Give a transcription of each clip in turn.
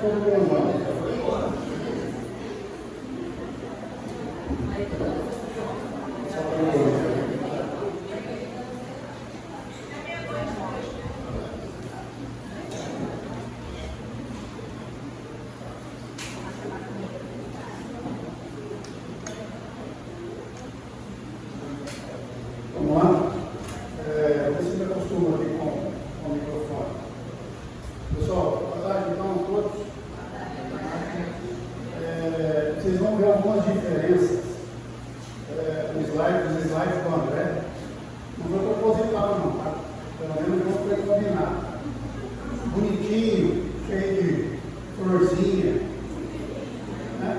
Vamos lá? Você me acostuma aqui com o microfone. Pessoal, boa tarde então a todos. Vocês vão ver algumas diferenças nos slides do André. Não foi proposital não, tá? Pelo menos não foi combinado. Bonitinho, cheio de florzinha, né?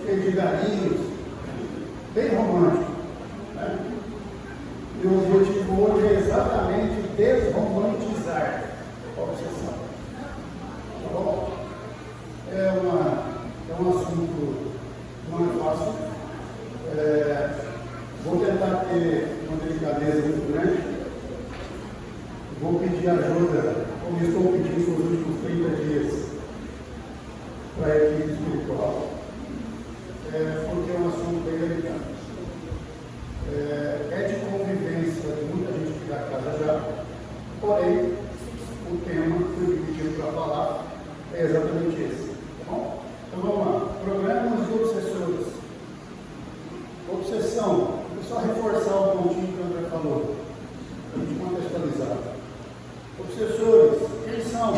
Cheio de galinhos, bem romântico. Né? E o objetivo hoje é exatamente desromantizar a obsessão. Tá bom? É um assunto não é fácil. Vou tentar ter uma delicadeza muito grande. Vou pedir ajuda, como estou pedindo nos últimos 30 dias, para a equipe espiritual, porque é um assunto bem delicado. É de convivência de muita gente que da casa já, porém, o tema que eu pedi para falar é exatamente esse. Tá bom? Então vamos lá. Programas de obsessores. Obsessão. Vou só reforçar o pontinho que o André falou, para a gente contextualizar. Obsessores, quem são?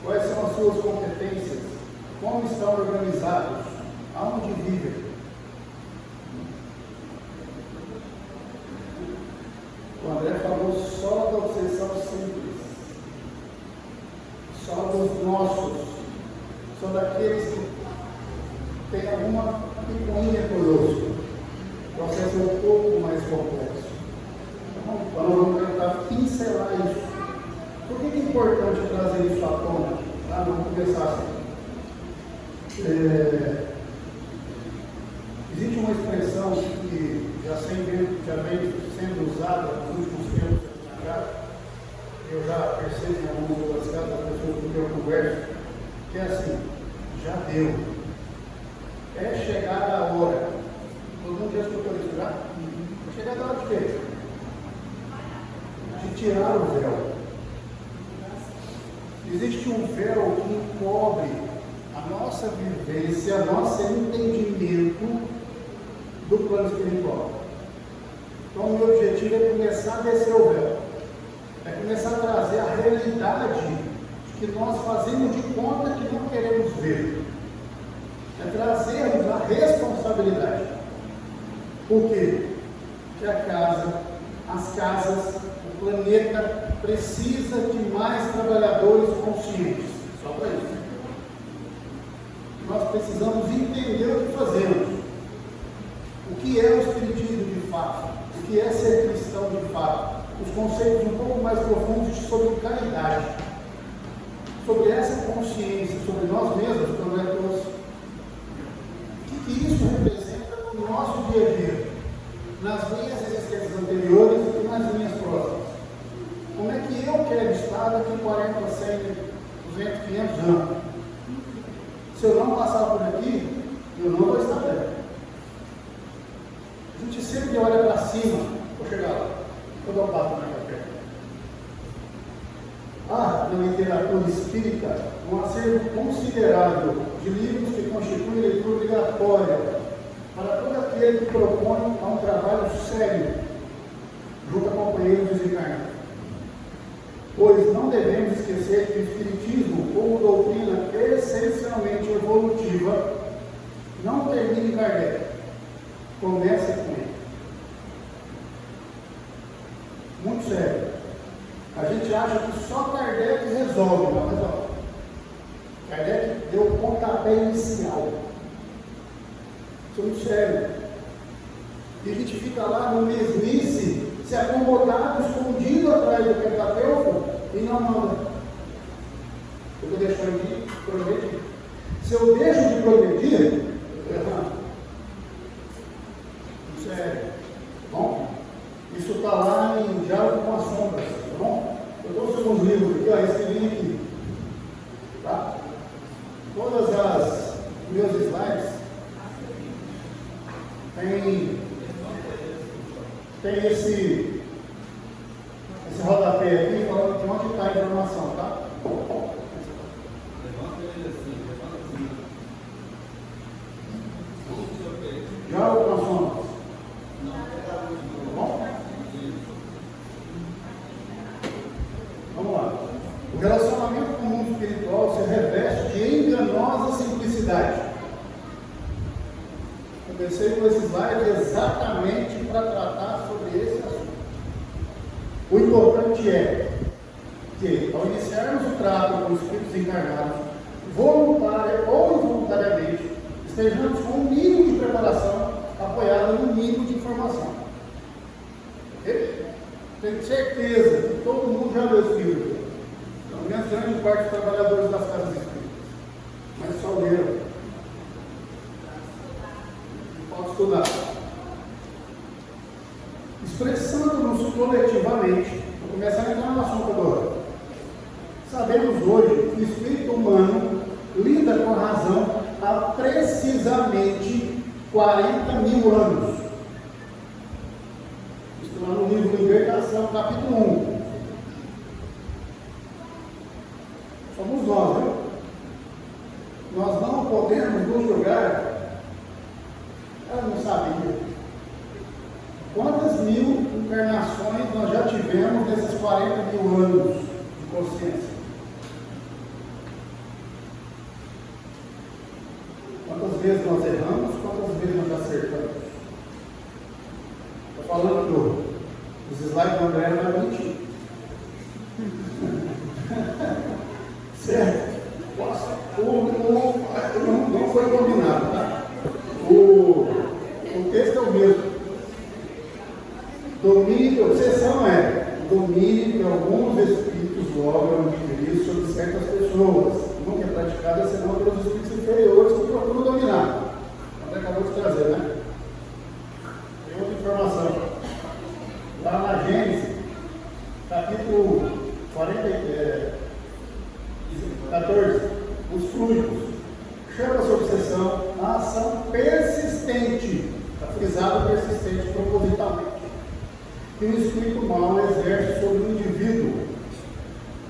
Quais são as suas competências? Como estão organizados? Aonde vivem? O André falou só da obsessão simples, só dos nossos, só daqueles que têm alguma picuinha conosco. O processo é um pouco mais complexo. Então vamos tentar pincelar isso. Por que é importante trazer isso à tona? Tá? Vamos começar assim. Existe uma expressão que já vem sendo usada nos últimos tempos na casa. Eu já percebo em algumas outras casas, as pessoas com quem eu converso, que é assim: já deu. É chegada a hora. Todo mundo já escutou isso já? É chegada a hora de quê? De tirar o véu. Existe um véu que encobre a nossa vivência, nosso entendimento do plano espiritual. Então, o meu objetivo é começar a descer o véu, é começar a trazer a realidade que nós fazemos de conta que não queremos ver, é trazermos a responsabilidade. Por quê? Porque a casa, as casas, o planeta precisa de mais trabalhadores conscientes. Só para isso. Nós precisamos entender o que fazemos. O que é o espiritismo de fato? O que é ser cristão de fato? Os conceitos um pouco mais profundos sobre caridade. Sobre essa consciência, sobre nós mesmos, quando é trouxe. O que isso representa no nosso dia a dia? Nas minhas existências anteriores e nas minhas próximas. Como é que eu quero estar daqui 40, 100, 200, 500 anos? Se eu não passar por aqui, eu não vou estar bem. A gente sempre olha para cima. Vou chegar lá. Vou dar um papo na minha perna. Há na literatura espírita um acervo considerável de livros que constituem leitura obrigatória para todo aquele que propõe um trabalho sério junto a companheiros desencarnados. Pois não devemos esquecer que o Espiritismo, como doutrina essencialmente evolutiva, não termina em Kardec, começa com ele. Muito sério. A gente acha que só Kardec resolve, não resolve. Kardec deu o pontapé inicial. Isso é muito sério. E a gente fica lá no mesmice, se acomodado, escondido atrás do Pentateuco e não manda. Eu estou deixando de progredir. Se eu deixo de progredir, eu estou errando. Isso é bom? Isso está lá em Diálogo com as Sombras, tá bom? Eu trouxe alguns livros aqui, ó, esse livro aqui. Tá? tem esse rodapé aqui falando de onde está a informação, tá? Já alcançou? Bom? Vamos lá. O relacionamento com o mundo espiritual se reveste de enganosa simplicidade. Comecei com esse slide exatamente para tratar sobre esse assunto. O importante é que, ao iniciarmos o trato com os espíritos encarnados, voluntária ou involuntariamente, estejamos com um mínimo de preparação apoiado no mínimo de informação. Ok? Tenho certeza que todo mundo já leu esse livro. Pelo menos grande parte dos trabalhadores das casas espíritas. Mas só leram. Pode estudar. Expressando-nos coletivamente, vou começar a entrar no assunto agora. Sabemos hoje que o espírito humano lida com a razão há precisamente 40 mil anos. Isso lá no livro Libertação, capítulo 1. Somos nós, viu? Nós não podemos nos julgar. Ela não sabia. Quantas mil encarnações nós já tivemos nesses 40 mil anos de consciência? Quantas vezes nós erramos? Quantas vezes nós acertamos? Estou falando que os slides do André não é mentir. Certo? Não foi combinado, tá? O texto é o mesmo. Domínio, obsessão é domínio que alguns espíritos logram adquirir sobre certas pessoas. Nunca é praticada senão pelos espíritos inferiores que procuram dominar. Até acabou de trazer, né? Tem outra informação. Lá na Gênesis, capítulo 14, os frutos. Chama-se obsessão a ação persistente, está frisado persistente propositalmente, que o espírito mau exerce sobre o indivíduo.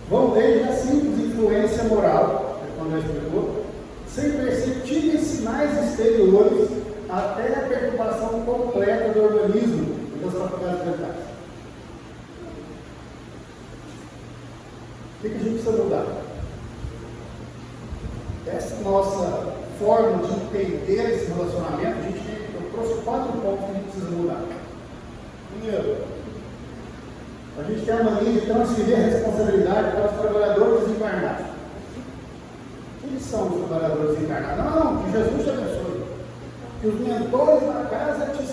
Vão desde a simples influência moral, quando já explicou, sem perceptíveis sinais exteriores, até a perturbação completa do organismo e das faculdades mentais. O que a gente precisa mudar? Essa nossa forma de entender esse relacionamento, eu trouxe 4 pontos que a gente precisa mudar. Primeiro, a gente tem a mania de transferir a responsabilidade para os trabalhadores desencarnados. Quem são os trabalhadores desencarnados? Não, que Jesus te abençoe. Que os mentores da casa te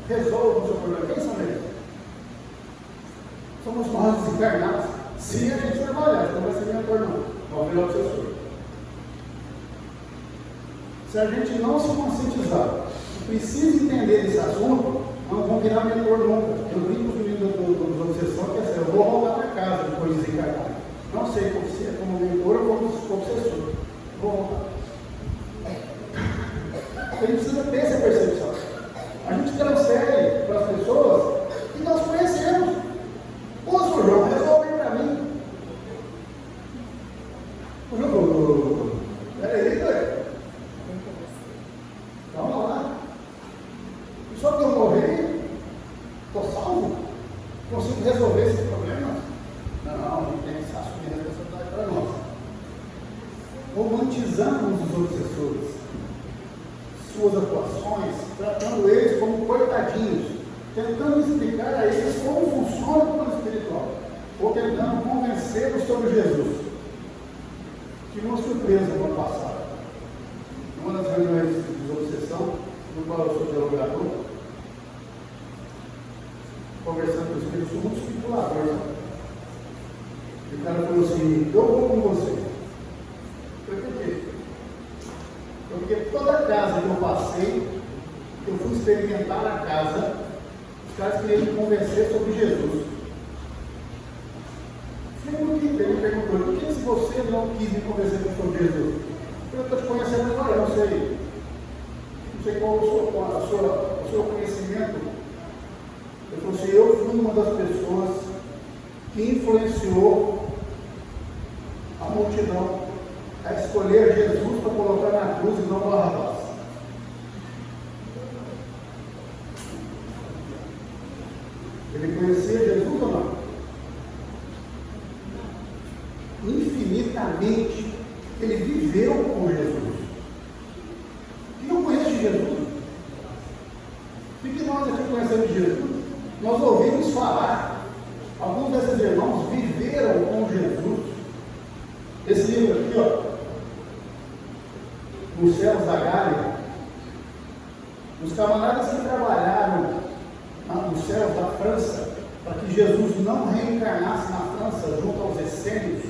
resolvam o seu problema. Quem são eles? Somos nós desencarnados. Se a gente trabalhar, não vai ser mentor não. Vamos virar obsessor. Se a gente não se conscientizar, precisa entender esse assunto, não vão virar mentor nunca. Eu brinco com os meninos dos obsessores, que é assim, eu vou voltar para casa depois de desencarnar. Não sei como mentor ou como obsessor. Vou voltar. A gente precisa ter essa percepção. A gente transfere para as pessoas que nós conhecemos. Ô, senhor João, resolve para mim. O João, peraí, velho. Vamos lá. Só que eu morri, estou salvo? Consigo resolver esses problemas? Não, a gente tem que assumir a responsabilidade para nós. Romantizamos os obsessores, suas atuações, tratando eles como coitadinhos, tentando explicar a eles como funciona o plano espiritual, ou tentando convencê-los sobre Jesus. Tive uma surpresa no ano passado. Uma das reuniões de obsessão, no qual eu sou dialogador, conversando com os espíritos, sou muito especulador. E o cara falou assim: eu vou com você. Eu falei: por quê? Porque toda casa que eu passei, que eu fui experimentar a casa, os caras queriam me convencer sobre Jesus. Ele perguntou: por que se você não quis me convencer sobre Jesus? Eu estou te conhecendo agora, eu não sei qual é o seu conhecimento Ele falou assim: eu fui uma das pessoas que influenciou a multidão a escolher Jesus para colocar na cruz e não Barrabás. Ele conhecia Jesus ou não? Infinitamente. Ele viveu com Jesus. Quem não conhece Jesus? O que nós aqui conhecemos de Jesus? Nós ouvimos falar. Alguns desses irmãos viveram com Jesus. Esse livro aqui, ó, Nos Céus da Gália, os camaradas que trabalharam nos céus da França, para que Jesus não reencarnasse na França junto aos essênios,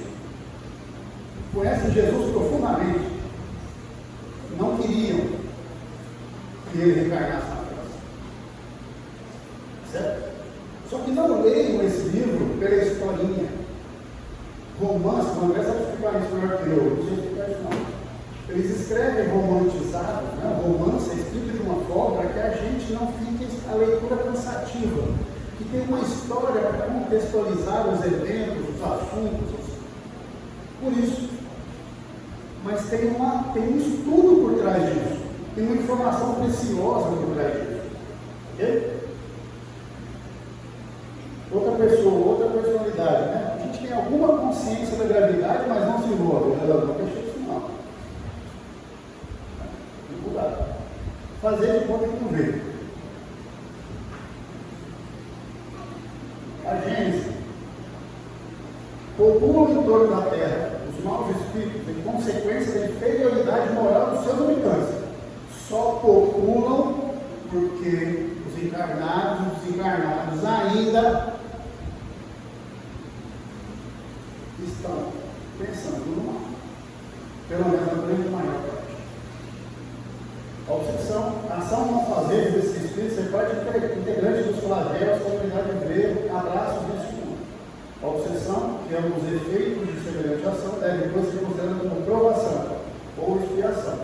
conhecem Jesus profundamente, não queriam que ele reencarnasse na França, certo? Só que não leiam esse livro pela historinha, romance, não é só explicar isso melhor que eu, não sei explicar isso não. Eles escrevem romantizado, né? O romance é escrito de uma forma para que a gente não fique a leitura cansativa, que tem uma história para contextualizar os eventos, os assuntos, por isso. Mas tem um estudo por trás disso, tem uma informação preciosa por trás disso. Ok? Outra pessoa, outra personalidade, né? A gente tem alguma consciência da gravidade, mas não se envolve, né? Não deixa isso não. Fazer de conta que não vê. A Gênesis popula em torno da terra os maus espíritos em consequência da inferioridade moral dos seus habitantes. Só populam porque os encarnados e desencarnados ainda estão pensando no mal. Pelo menos na grande maior parte. A obsessão, a ação não fazer desses espíritos é parte integrante dos flagelos que a humanidade vê abraços neste mundo. A obsessão, que é um dos efeitos de semelhante ação, deve depois ser considerada como provação ou expiação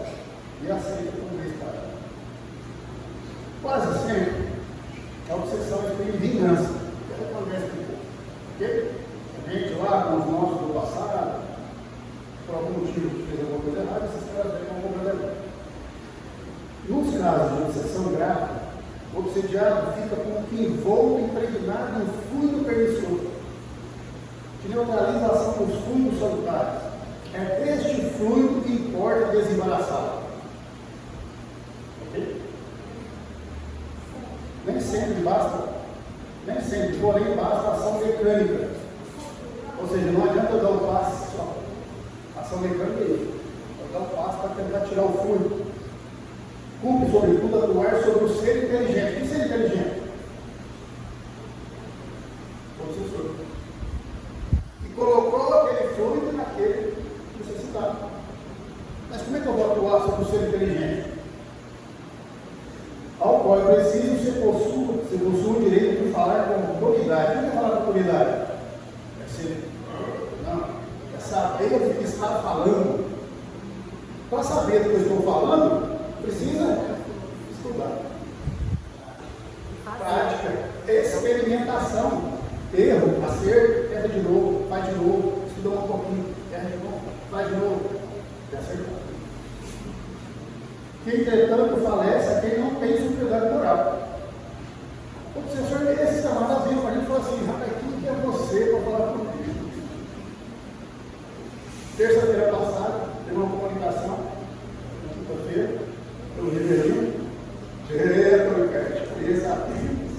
e aceita como estado. Quase sempre, a obsessão exprime vingança. Que acontece com o povo. Ok? A gente lá com os nossos do passado, por algum motivo que fez alguma coisa errada, esses caras veem alguma coisa errada. Nos casos de obsessão grave, o obsediado fica com o que envolve impregnado em fluido pernicioso, que neutraliza a ação dos fluidos salutares. É este fluido que importa desembaraçá-lo. Ok? Nem sempre basta, porém basta a ação mecânica. Ou seja, não adianta eu dar um passe só. A ação mecânica é isso. Eu dar um passe para tentar tirar o fluido. Cumpre, sobretudo, atuar sobre o ser inteligente. Que ser inteligente? O obsessor. E colocou aquele fluido naquele necessitado. Mas como é que eu vou atuar sobre o ser inteligente? Ao qual é preciso você possui o direito de falar com autoridade. O que é falar com autoridade? É ser. Não. É saber o que está falando. Para saber do que eu estou falando, precisa estudar. Prática, experimentação, erro, acerto, erra de novo, faz de novo, estuda um pouquinho, erra de novo, faz de novo, e acertar. Que entretanto falece a quem não tem superioridade moral. O obsessor, esses camaradas vinham para a gente e falaram assim: rapaz, quem que é você para falar comigo? Terça-feira passada, teve uma comunicação, na quinta-feira, pelo Ribeirinho, direto, exatamente.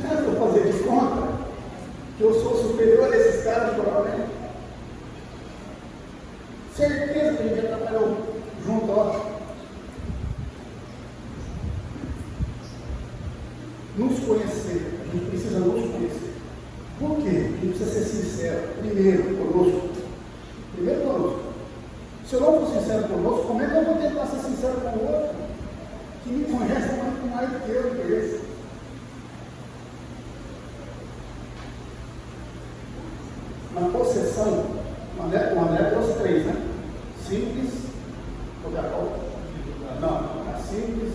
Já estou fazendo de conta que eu sou superior a esses caras moralmente. Certeza que a gente já trabalhou junto, ó. Nos conhecer, a gente precisa nos conhecer. Por quê? A gente precisa ser sincero, primeiro conosco. Se eu não for sincero conosco, como é que eu vou tentar ser sincero com o outro? Que me conhece muito mais do que eu conheço. Na possessão, o André trouxe 3, né? Simples, não, a simples,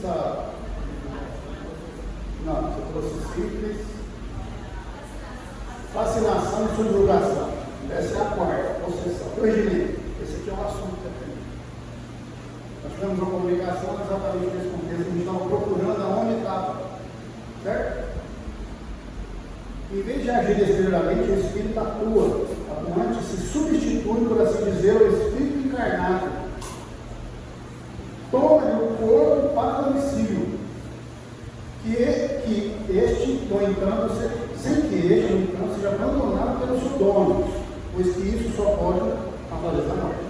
Fascinação e subjugação. Essa é a quarta, possessão. Regimento. Esse aqui é um assunto também. Nós tivemos uma comunicação exatamente nesse contexto. A gente estava procurando aonde estava. Certo? Em vez de agir exteriormente, o Espírito atua, atuante, se substitui, por assim dizer, o Espírito encarnado. Toma-lhe o corpo para o domicílio. Que este, no entanto, sem que este, no entanto, seja abandonado pelo seu dono, pois que isso só pode atualizar a morte.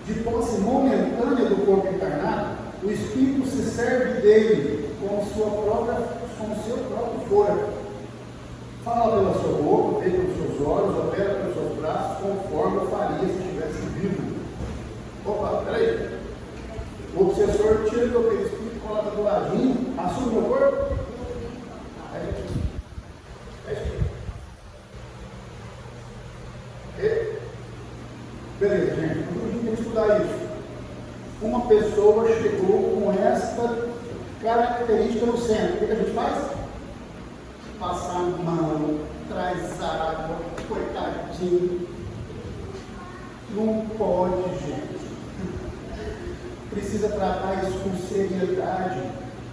De posse momentânea do corpo encarnado, o Espírito se serve dele como seu próprio fora. Fala pela sua boca, vê pelos seus olhos, opera pelos seus braços, conforme eu faria se estivesse vivo. Opa, peraí. O obsessor tira do meu espírito, coloca do ladinho, assume meu corpo. É aqui. É aqui. Beleza, gente. A gente tem que estudar isso. Uma pessoa chegou com esta característica no centro. O que a gente faz? Passar a mão, traz água, coitadinho. Não pode, gente. Precisa tratar isso com seriedade.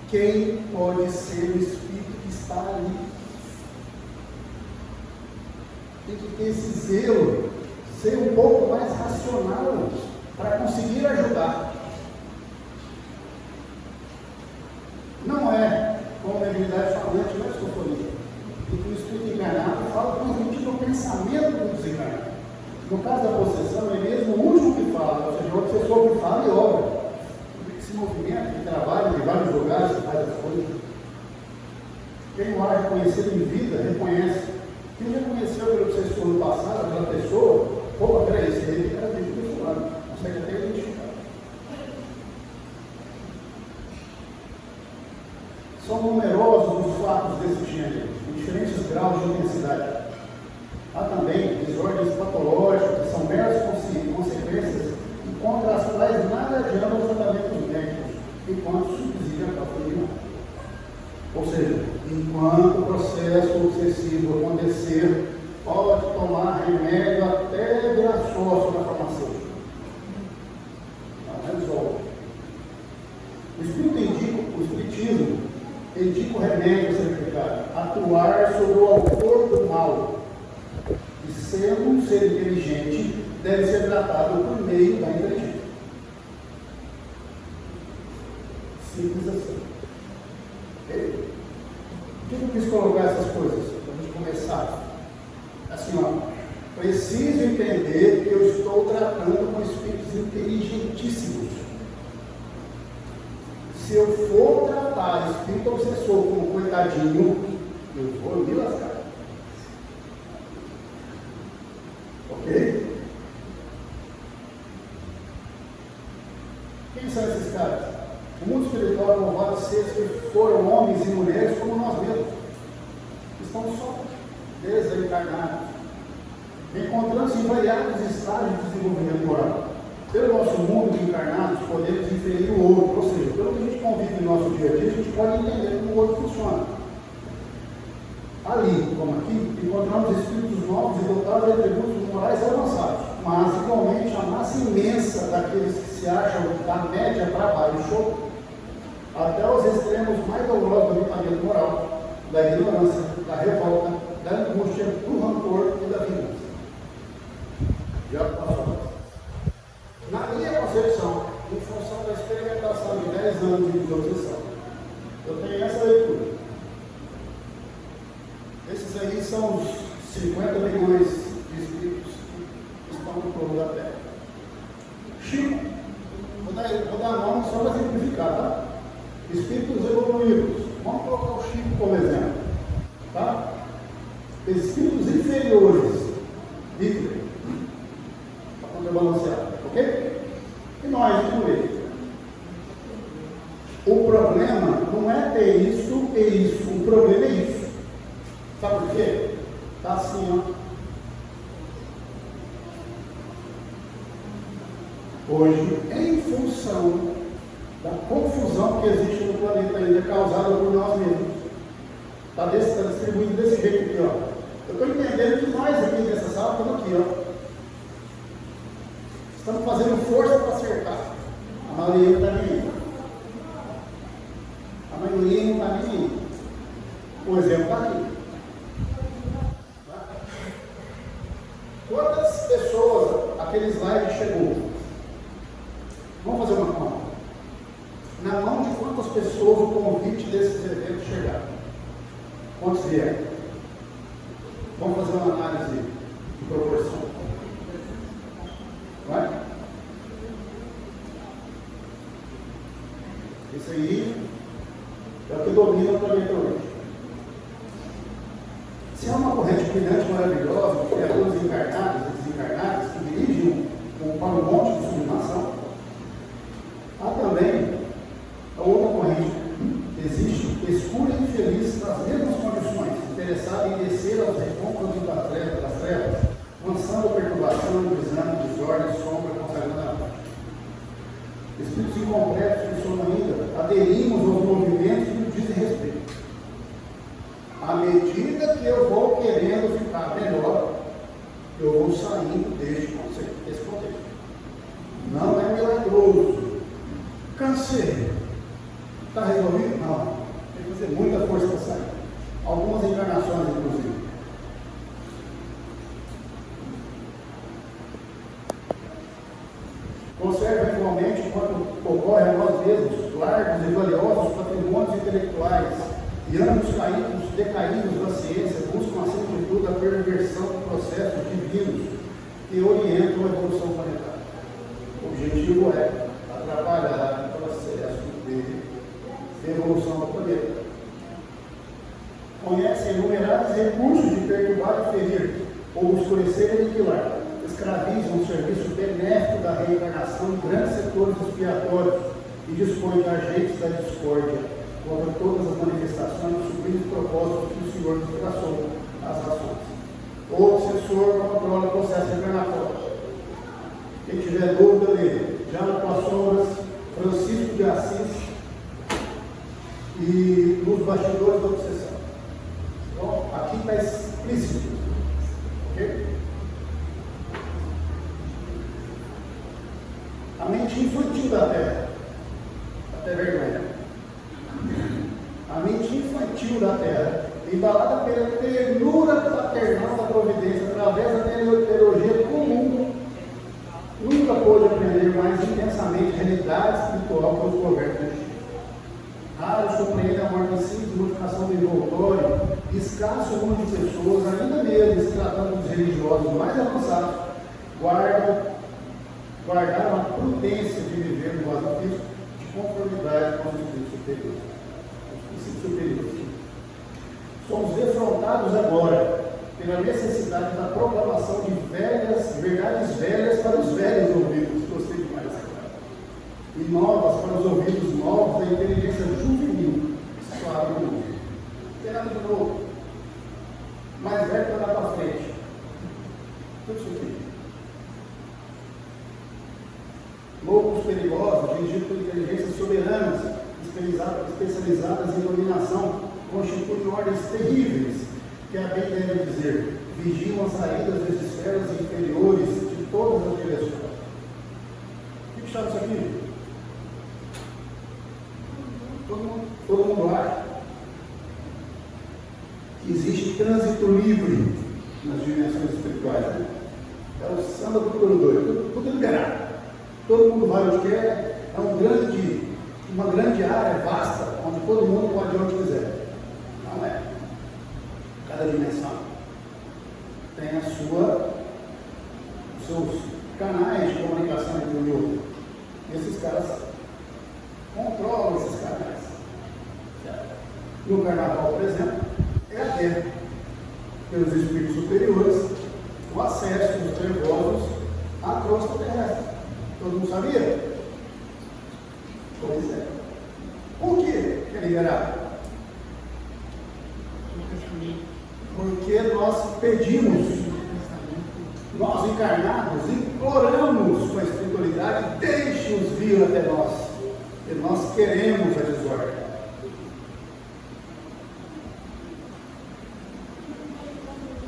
Quem pode ser o Espírito que está ali? Tem que ter esse zelo, ser um pouco mais racional para conseguir ajudar. Não é como a mediunidade falante, não é psicofonia. E que o Espírito encarnado fala transmitindo o pensamento do desencarnado. No caso da possessão, é mesmo o último que fala, ou seja, o obsessor que fala e obra. Esse movimento de trabalho, de vários lugares, que faz as coisas. Quem o há reconhecido em vida, reconhece. Quem já conheceu pelo obsessor no passado, aquela pessoa, opa, peraí, esse ele era dentro do fulano, consegue até identificar. São numerosos os fatos desse gênero, em diferentes graus de intensidade. Há também desordens patológicas, que são meras consequências e contra as quais nada adianta os tratamentos médicos, enquanto subsídio a causa. Ou seja, enquanto o processo obsessivo acontecer, pode tomar remédio até virar sócio na farmacêutica. Não resolve. O Espiritismo indica o remédio certificado, atuar sobre o autor do mal, e sendo um ser inteligente, deve ser tratado por meio da inteligência. Simples assim. Okay? Por que eu quis colocar essas coisas? Para a gente começar. Assim, ó. Preciso entender que eu estou tratando com espíritos inteligentíssimos. Se eu for tratar espírito obsessor como coitadinho, eu vou me lascar. Ok? Quem são esses caras? O mundo espiritual é louvado seres que foram homens e mulheres como nós mesmos. Estão só desencarnados, encontrando-se em variados estágios de desenvolvimento moral. Pelo nosso mundo de encarnados, podemos inferir o outro, ou seja, pelo que a gente convive no nosso dia a dia, a gente pode entender como o outro funciona. Ali, como aqui, encontramos espíritos novos e dotados de atributos morais avançados, mas igualmente a massa imensa daqueles que se acham da média para baixo, até os extremos mais dolorosos do limitamiento moral, da ignorância, da revolta, da angústia, do rancor e da vingança. Já passou. Na minha concepção, em função da experimentação de 10 anos de obsessão, eu tenho essa leitura. Esses aí são os 50 milhões de espíritos que estão no plano da Terra. Chico, vou dar nome só para simplificar, tá? Espíritos evoluídos. Vamos colocar o Chico como exemplo. Tá? Espíritos inferiores. Hitler. Para contrabalancear. Ok? E nós, incluídos. O problema não é ter isso e isso. O problema é isso. Sabe por quê? Está assim, ó. Hoje, em função da confusão que existe no planeta ainda, causada por nós mesmos, está distribuído desse jeito aqui, ó. percebe que nós aqui nessa sala estamos aqui, ó. Estamos fazendo força para acertar. A maioria não está nem aí. A maioria não está nem aí. O exemplo está aqui. Quantas pessoas aquele slide chegou? Vamos fazer uma conta. Na mão de quantas pessoas o convite desses eventos chegaram? Quantos vieram? Vamos fazer uma análise de proporção. Vai? Isso aí é o que domina o planeta hoje. Se há uma corrente brilhante, maravilhosa, de criaturas encarnadas e desencarnadas que dirigem para um monte de sublimação, há também a outra corrente. Existe escura e infeliz nas mesmas condições, interessada em descer aos recôncavos das trevas, lançando a perturbação, desânimo, desordem, sombra, consagrando a morte. Espíritos incompletos que somos ainda, aderimos aos movimentos que nos dizem respeito. À medida que eu vou querendo ficar melhor, eu vou saindo desse contexto. Não é milagroso. Cansei. Está resolvido? Não. Tem que fazer muita força para sair. Algumas encarnações, inclusive. Conserva igualmente, enquanto ocorre a nós mesmos, largos e valiosos patrimônios intelectuais, e ambos caídos, decaídos da ciência, buscam acima de tudo a perversão de processos divinos que orientam a evolução planetária. O objetivo é atrapalhar o processo de evolução do planeta. Conhecem innumeráveis recursos de perturbar e ferir, ou escurecer e aniquilar. Escravizam o serviço benéfico da reencarnação em grandes setores expiatórios e dispõem de agentes da discórdia contra todas as manifestações dos sublimes propósitos que o Senhor nos traçou às ações. O obsessor controla o processo encarnatório. Quem tiver dúvida dele, já na Tuas Sombras, Francisco de Assis e nos bastidores da obsessão. Então, aqui está explícito. Ok? A mente infantil da Terra, até vergonha. A mente infantil da Terra, embalada pela ternura paternal da providência, através da teologia comum, nunca pôde aprender mais intensamente a realidade espiritual que os governos do Egito. Raros compreendem a morte simples de modificação do envoltório, escasso número de pessoas, ainda mesmo se tratando dos religiosos mais avançados, guardaram a prudência de viver no vaso físico de conformidade com os espíritos superiores. Os princípios superiores. Somos defrontados agora pela necessidade da proclamação de verdades velhas para os velhos ouvidos, gostei demais, e novas para os ouvidos novos da inteligência juvenil, suave do mundo. Não tem nada de novo. Mais velho para dar para frente. Tudo isso aqui. Loucos perigosos, dirigidos por inteligências soberanas, especializadas em dominação, constituem ordens terríveis, que a bem deve dizer, vigiam as saídas das esferas inferiores de todas as direções. O que chama isso aqui? Todo mundo acha que existe trânsito livre nas dimensões espirituais. Né? É o samba do puro doido, tudo liberado. Todo mundo vai onde quer, é uma grande área vasta, onde todo mundo pode ir onde quiser. Não é. Cada dimensão tem os seus canais de comunicação entre um e outro. E esses caras controlam esses canais. No carnaval, por exemplo, é aberto pelos espíritos superiores o acesso dos trevosos à crosta terrestre. Todo mundo sabia? Pois é. Por que é liberado? Porque nós pedimos, nós encarnados, imploramos com a espiritualidade, deixe-os vir até nós, e nós queremos a desordem.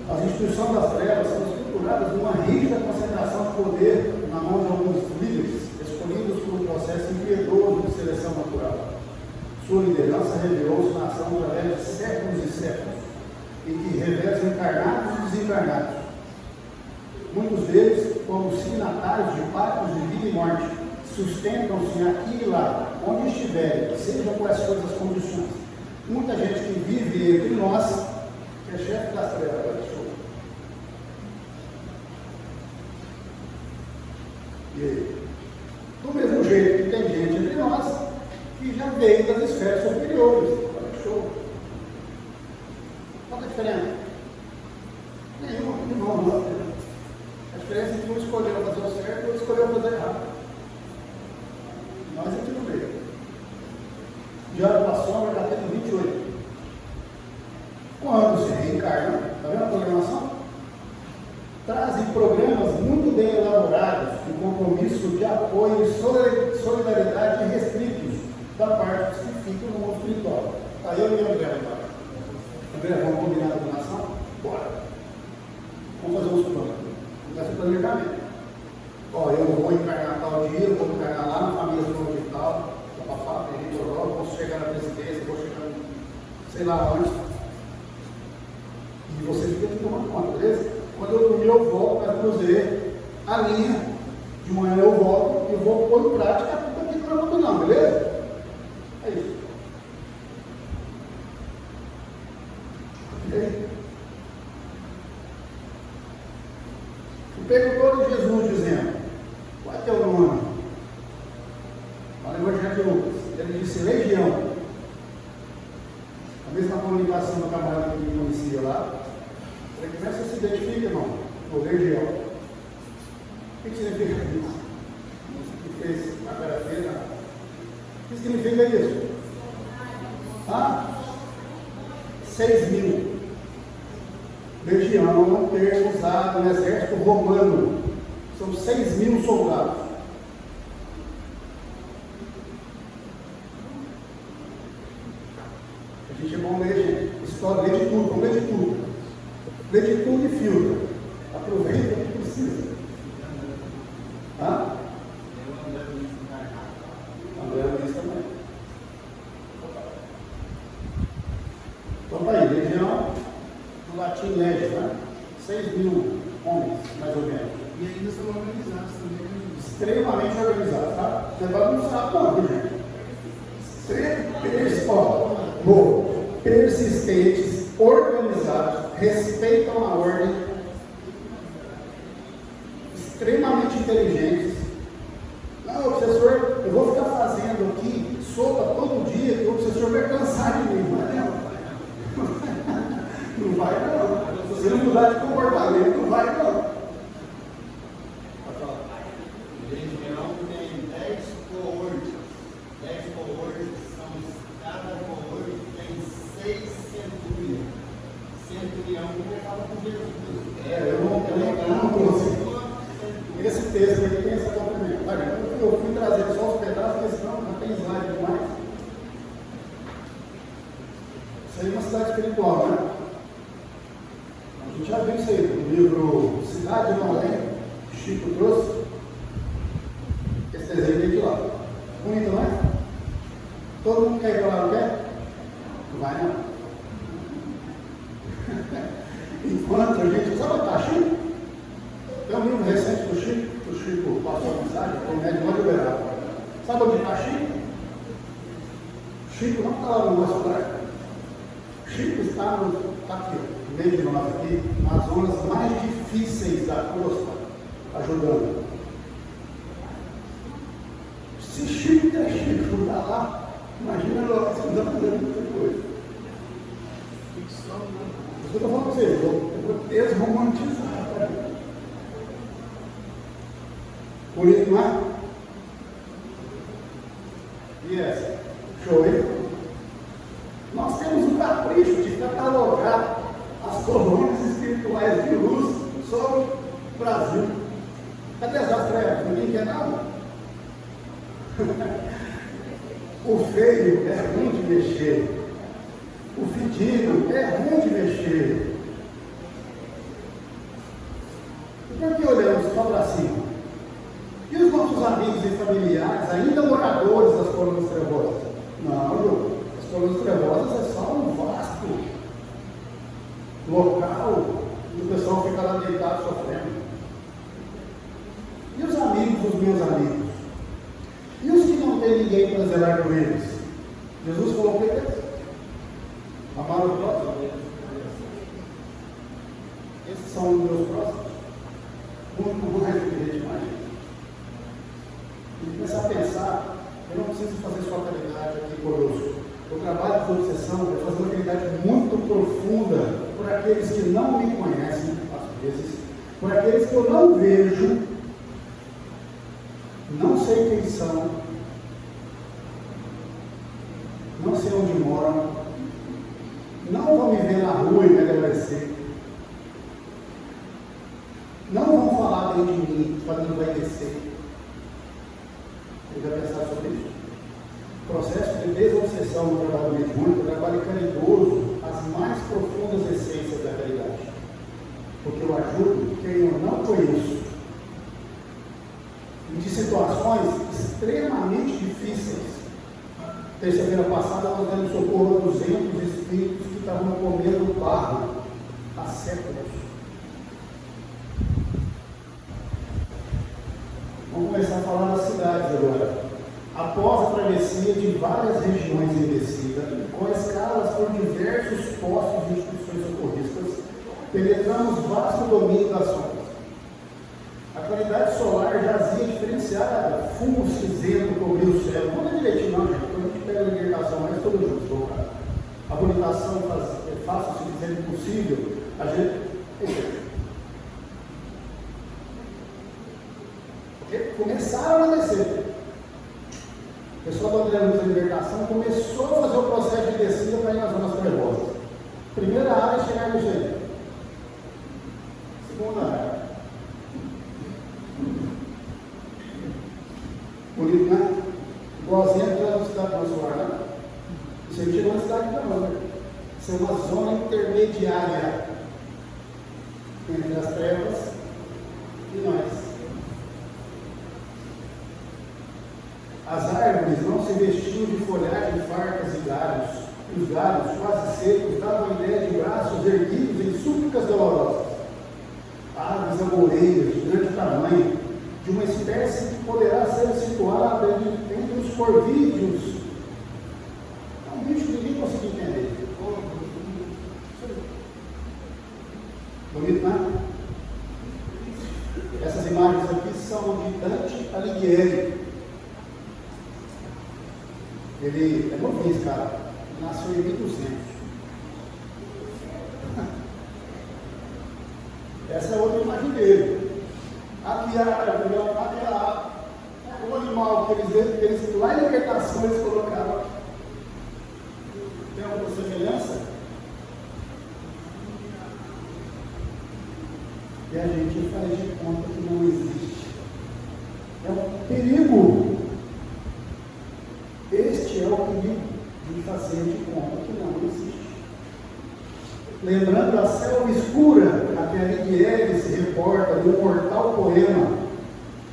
As instituições das trevas são estruturadas numa rígida concentração de poder na mão de alguns líderes, escolhidos por um processo impiedoso de seleção natural. Sua liderança revelou-se na ação através de séculos e séculos, em que revela encarnados e desencarnados. Muitos deles, como signatários de pactos de vida e morte, sustentam-se aqui e lá, onde estiverem, seja quais forem as condições. Muita gente que vive entre nós, que é chefe das trevas, do mesmo jeito que tem gente entre nós que já veio das esferas superiores. Olha que show. Qual a diferença? Nenhuma, não. A diferença é que um escolheu fazer o certo e outro escolheu fazer errado. Nós aqui no meio. Diário da Sombra, capítulo 28. Quando se reencarna, está vendo a programação? Trazem programas muito bem elaborados, de compromisso, de apoio e solidariedade restritos da parte dos que ficam no mundo espiritual. Aí eu e o André agora. André, vamos combinar a dominação? Bora. Vamos fazer uns planos. Começa o planejamento. Ó, eu vou encarnar tal dia, eu vou encarnar lá na família fulano de tal, papapá, posso chegar na presidência, vou chegar sei lá onde. E você fica aqui tomando conta, beleza? Quando eu dormir, eu volto para fazer a linha. De manhã eu volto e vou pôr em prática tudo aqui que eu vou não, beleza? É isso. Ok? O perguntou de Jesus dizendo: qual é teu nome? Olha o Evangelho de Lucas. Ele disse Legião. A mesma comunicação do camarada que me conhecia lá. Ele começa a se identificar, irmão, o Legião. O que significa isso? O que fez na quarta-feira? O que significa isso? 6.000. Legião é um termo usado no exército romano. São 6.000 soldados. A gente é bom ler, gente. História, lê de tudo, vamos ler de tudo. Lê de tudo e filtra. Aproveita o que precisa. André Luiz também. Então tá aí, legião, do latim legio, né? 6.000 homens, mais ou menos. E ainda são organizados também. Extremamente organizados, tá? Você vai não sabe quanto, gente. Persistentes, organizados, respeitam a ordem, extremamente inteligentes. Não, professor, eu vou ficar fazendo aqui sopa todo dia, que o professor vai cansar de mim. Não vai não. Se você não mudar de comportamento, não vai não. Legião tem 10 coortes. 10 coortes são, cada coorte tem 6 centuriões. Centurião que fala com Jesus. Eu não trouxe. Esse texto aqui tem essa complementação. Eu fui trazer só os pedaços, porque senão não tem slide demais. Isso aí é uma cidade espiritual, né? A gente já viu isso aí no livro Cidade de Noé, que Chico trouxe. Esse desenho veio de lá. Bonito, não é? Todo mundo quer ir para lá, não quer? Não vai não. Enquanto a gente. Sabe o Taxi? Tem um livro recente do Chico, que o Chico passou a mensagem, foi médico mais liberado. Sabe onde está Chico? Chico não está lá no nosso lugar. Chico está aqui, no meio de nós aqui, nas zonas mais difíceis da costa, ajudando. Se Chico é Chico, está lá, imagina nós que estamos fazendo muita coisa. Ficção, né? Isso que eu estou falando para vocês, eu vou desromantizar. Bonito, não é? E essa? Show, hein? Nós temos um capricho de catalogar as colônias espirituais de luz sobre o Brasil. Cadê as trevas? Ninguém quer nada? O feio é ruim de mexer. O fedido é ruim de mexer. familiares, ainda moradores das colunas trevosas. Não, as colunas trevosas é só um vasto local e o pessoal fica lá deitado sofrendo. E os amigos dos meus amigos? E os que não têm ninguém para zelar por eles? Jesus falou o que é? Amar o próximo. Esses são os meus próximos. Muito mais do que a gente imagina. E começar a pensar, eu não preciso fazer sua caridade aqui conosco. O trabalho de obsessão é fazer uma caridade muito profunda por aqueles que não me conhecem, às vezes, por aqueles que eu não vejo, não sei quem são, não sei onde moram, não vão me ver na rua e me agradecer, não vão falar bem de mim para me envaidecer. Eu já pensar sobre isso. O processo de desobsessão no trabalho mediúnico, o trabalho caridoso, as mais profundas essências da caridade. Porque eu ajudo quem eu não conheço. E de situações extremamente difíceis. Terça-feira passada nós demos socorro a 200 espíritos que estavam comendo barro há séculos. Vamos começar a falar das cidades agora. Após a travessia de várias regiões em descida, com escalas por diversos postos de instituições socorristas, penetramos vasto domínio das sombras. A claridade solar jazia diferenciada, fumo cinzento cobriu o céu. Não é direitinho, não, gente. Quando a gente pega a libertação, mas todos juntos, vamos lá. A bonitação é fácil, se dizer impossível. A gente. Começaram a descer. O pessoal da André Luz da Libertação começou a fazer o processo de descida para ir nas zonas trevosas. Primeira área é chegar no jeito. Segunda área. Bonito, né? Igualzinho aquela cidade do nosso lar, né? Isso aí chegou na cidade da outra. Isso é uma zona intermediária entre as trevas e nós. As árvores não se vestiam de folhagem fartas e galhos, e os galhos, quase secos, davam a ideia de braços erguidos em súplicas dolorosas. Árvores amoreiras de grande tamanho, de uma espécie que poderá ser situada entre os corvídeos. É um bicho que ninguém conseguiu entender. Bonito, né? Essas imagens aqui são de Dante Alighieri. Ele é novinho, esse cara. Ele nasceu em 1200. Essa é outra imagem dele. Aqui o animal que eles lá em Libertação eles colocaram. Tem alguma semelhança? E a gente faz de conta que não existe. É um perigo. Este é o perigo de fazer de conta que não existe. Lembrando a selva escura a que Alighieri se reporta no mortal poema,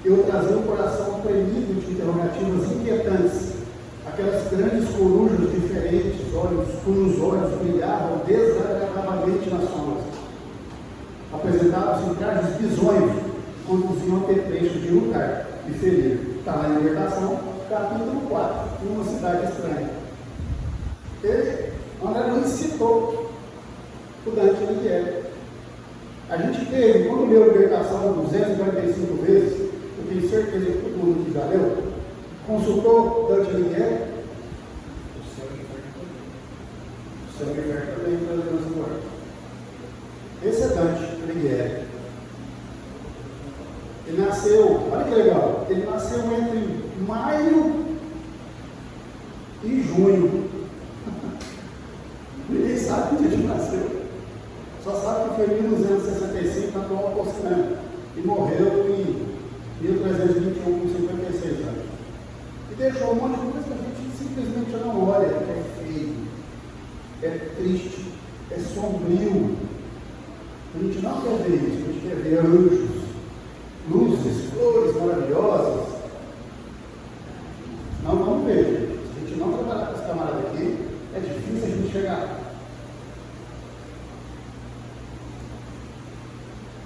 eu trazia um coração premido de interrogativas inquietantes, aquelas grandes corujas diferentes, cujos olhos brilhavam desagradavelmente nas sombras. Apresentavam-se em trajes bizonhos, conduziam apetrechos de lutar e ferir. Está lá em Libertação, capítulo 4, uma cidade estranha. André Luiz citou o Dante Alighieri. A gente teve, quando leu Libertação 245 vezes, eu tenho certeza que todo mundo que já leu, consultou Dante Alighieri. O céu e o inferno também para Deus do Guarda. Esse é Dante Alighieri. Ele nasceu, olha que legal, ele nasceu entre maio e junho. Ninguém sabe onde ele nasceu. Só sabe que foi em 1265 na atual Toscana. E morreu em 1321 com 56 anos. E deixou um monte de coisa que a gente simplesmente não olha, que é feio, é triste, é sombrio. A gente não quer ver isso, a gente quer ver anjos, luzes, flores maravilhosas.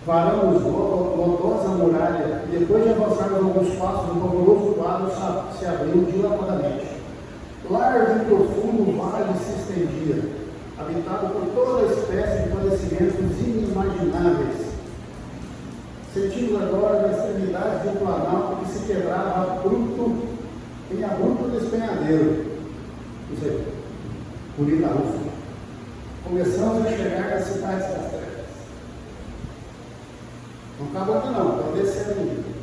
Varamos lodosa muralha, e depois de avançarmos alguns passos, um fabuloso quadro se abriu dilapadamente. Largo e profundo vale se estendia, habitado por toda espécie de padecimentos inimagináveis. Sentimos agora na extremidade de um planalto que se quebrava em abrupto despenhadeiro. Não sei, bonita ufa. Começamos a chegar às cidades das trevas. Não acabou aqui não, está descendo ainda.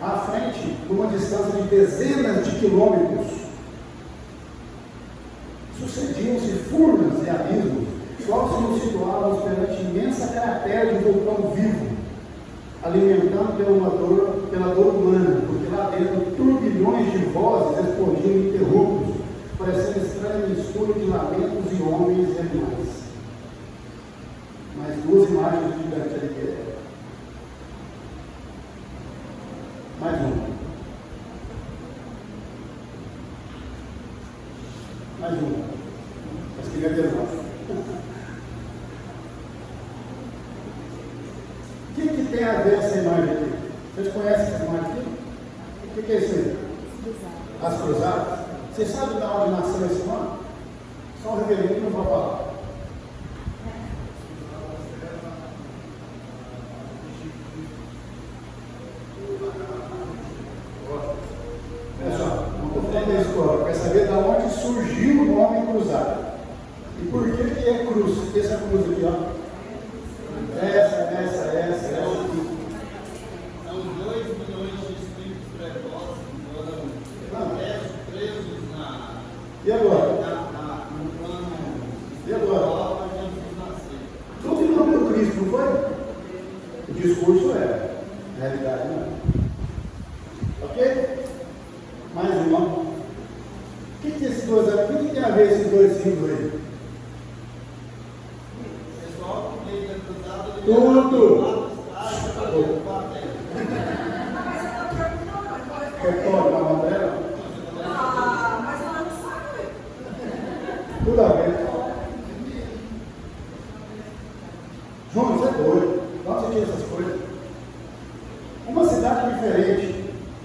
À frente, numa distância de dezenas de quilômetros, sucediam-se furnas e abismos, qual se nos situávamos perante imensa cratera de vulcão vivo, alimentado pela dor humana, porque lá dentro turbilhões de vozes explodiam interruptos, parecendo estranha mistura de lamentos e homens e animais. Mais duas imagens de gigante ali. Mais uma. Mais uma. Mas queria ter mais. O que tem a ver essa imagem aqui? Vocês conhecem essa imagem aqui? O que é isso aí? As cruzadas. Vocês sabem de onde nasceu esse nome? Só um reverendo que não vai falar. Pessoal, não estou falando da história, quer saber de onde surgiu o nome cruzada. E por que é cruz? Essa cruz aqui, ó. Essa. São 2 milhões de espíritos precoces que foram presos E agora? no plano E agora? para Jesus nascer. Tudo em nome do Cristo, não foi? O discurso é, a realidade não é. Ok? Mais uma. O que tem a ver esses dois símbolos aí? Pessoal, que veio da cruzada, Tudo! Retorno na bandeira? Mas ela não sabe. Tudo a ver. João, você é doido. De onde você tira essas coisas? Uma cidade diferente.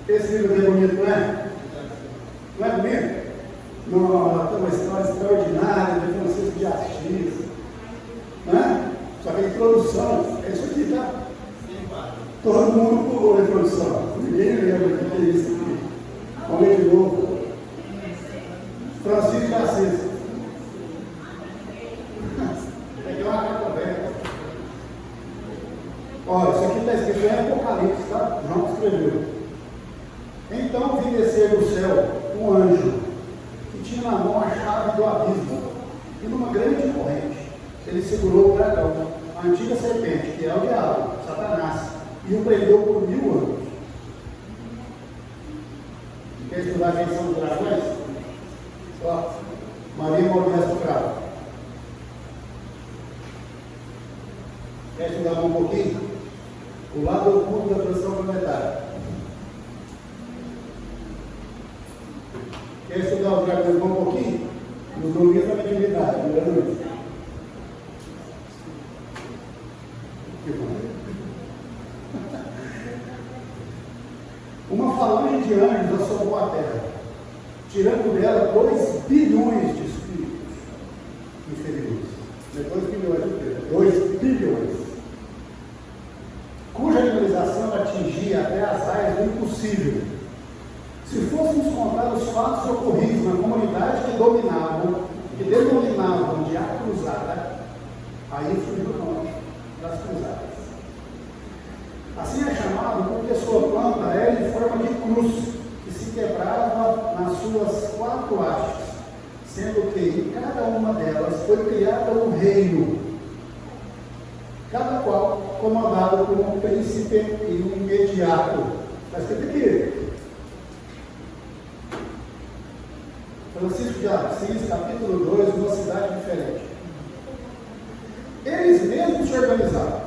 Esse livro é bonito, não é? Não é bonito? Não, tem uma história extraordinária de Francisco de Assis. Não é? Só que a introdução é isso aqui, tá? Todo mundo pulou a introdução. Ninguém lembra o que é isso aqui. Vamos ler de novo. Francisco de Assis. Peguei uma carta aberta. Olha, isso aqui está escrito em Apocalipse, tá? João escreveu. Então vi descer do céu um anjo que tinha na mão a chave do abismo e numa grande corrente. Ele segurou o dragão, a antiga serpente, que é o diabo, Satanás, e o prendeu por 1000 anos. Quer estudar quem são os dragões? Ó, Maria Modesto Cravo. Quer estudar um pouquinho? O lado oculto da transição planetária. Quer estudar os dragões um pouquinho? Nos domínios da mediunidade, não é noite. Uma falange de anjos assolou a terra, tirando dela 2 bilhões de espíritos inferiores. Não é 2 bilhões, 2 bilhões. Cuja realização atingia até as áreas do impossível. Se fôssemos contar os fatos ocorridos na comunidade que denominavam de a cruzada, aí surgiu o nome das cruzadas. Assim é chamado porque sua planta é em forma de cruz, que se quebrava nas suas 4 hastes, sendo que em cada uma delas foi criada um reino, cada qual comandado por um príncipe e um imediato. Está escrito aqui. Francisco de Assis, capítulo 2, uma cidade diferente. Eles mesmos se organizaram.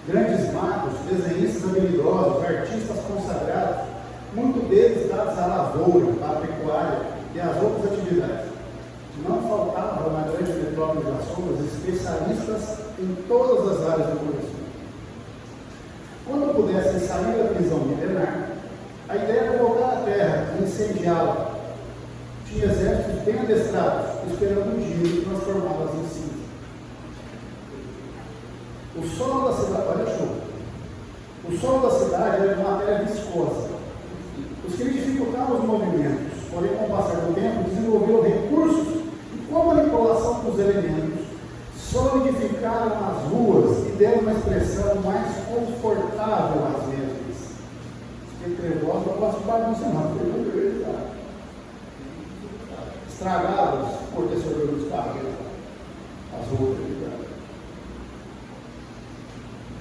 Grandes magos, desenhistas habilidosos, artistas consagrados, muitos deles dados à lavoura, à pecuária e às outras atividades. Não faltava na grande Petrópolis das Sombras especialistas em todas as áreas do conhecimento. Quando pudessem sair da prisão milenar, a ideia era voltar à terra e incendiá-la. Tinha exércitos bem adestrados, esperando o dia de transformá-las em cinza. O solo da cidade, olha a chuva. O solo da cidade era de matéria viscosa, o que dificultava os movimentos, porém, com o passar do tempo, desenvolveu recursos que, com a manipulação dos elementos, solidificaram as ruas e deram uma expressão mais confortável às mesmas. Fiquei trevoso, não posso bagunçar não, porque eu não vejo. Estragados por tesouro dos carros, as ruas.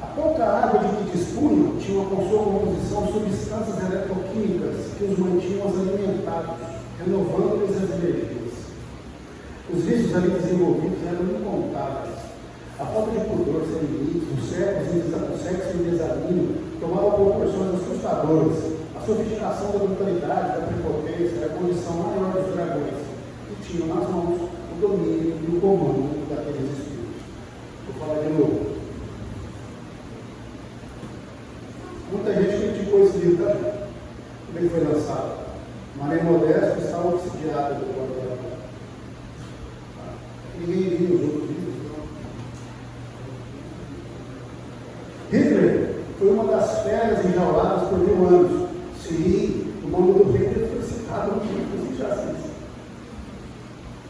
A pouca água de que dispunham tinha com sua composição substâncias eletroquímicas que os mantinham alimentados, renovando-lhes as energias. Os vícios ali desenvolvidos eram incontáveis. A falta de pudor sem limites, o sexo em desarminho tomava proporções assustadoras. A sofisticação da brutalidade, da prepotência, era a condição maior dos dragões, que tinham nas mãos o domínio e o comando daqueles espíritos. Vou falar de novo. Muita gente criticou esse livro, tá? Como ele foi lançado. Maria Modesto estava obsidiada do corpo dela. Ninguém viu os outros livros. Hitler foi uma das feras enjauladas por 1000 anos. Sim, o nome do Hitler foi citado no livro de Chassis.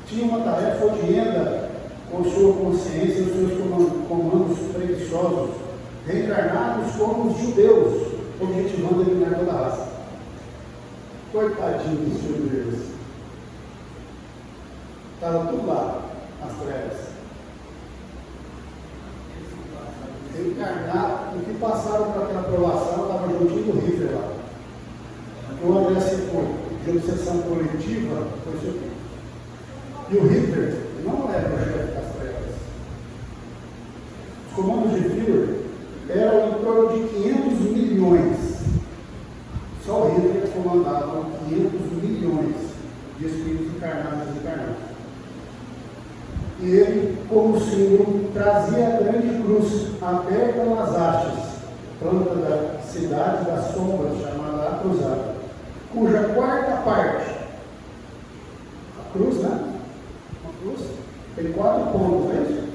Tinha uma tarefa odienta com sua consciência e os seus comandos preguiçosos, reencarnados como os judeus, objetivando eliminar toda a raça. Coitadinho dos judeus. Estava tudo lá, nas trevas. Reencarnar, o que passaram por aquela aprovação, estava juntinho do Hitler lá. O André citou de obsessão coletiva, foi isso aqui. E o Hitler não era o chefe das trevas. Os comandos de Führer eram em torno de 500 milhões. Só o Hitler comandava 500 milhões de espíritos encarnados e desencarnados. E ele, como símbolo, trazia a grande cruz aberta nas hastes, planta da cidade das sombras, chamada a Cruzada, cuja quarta parte, a cruz, né? Uma cruz, tem 4 pontos, não é isso?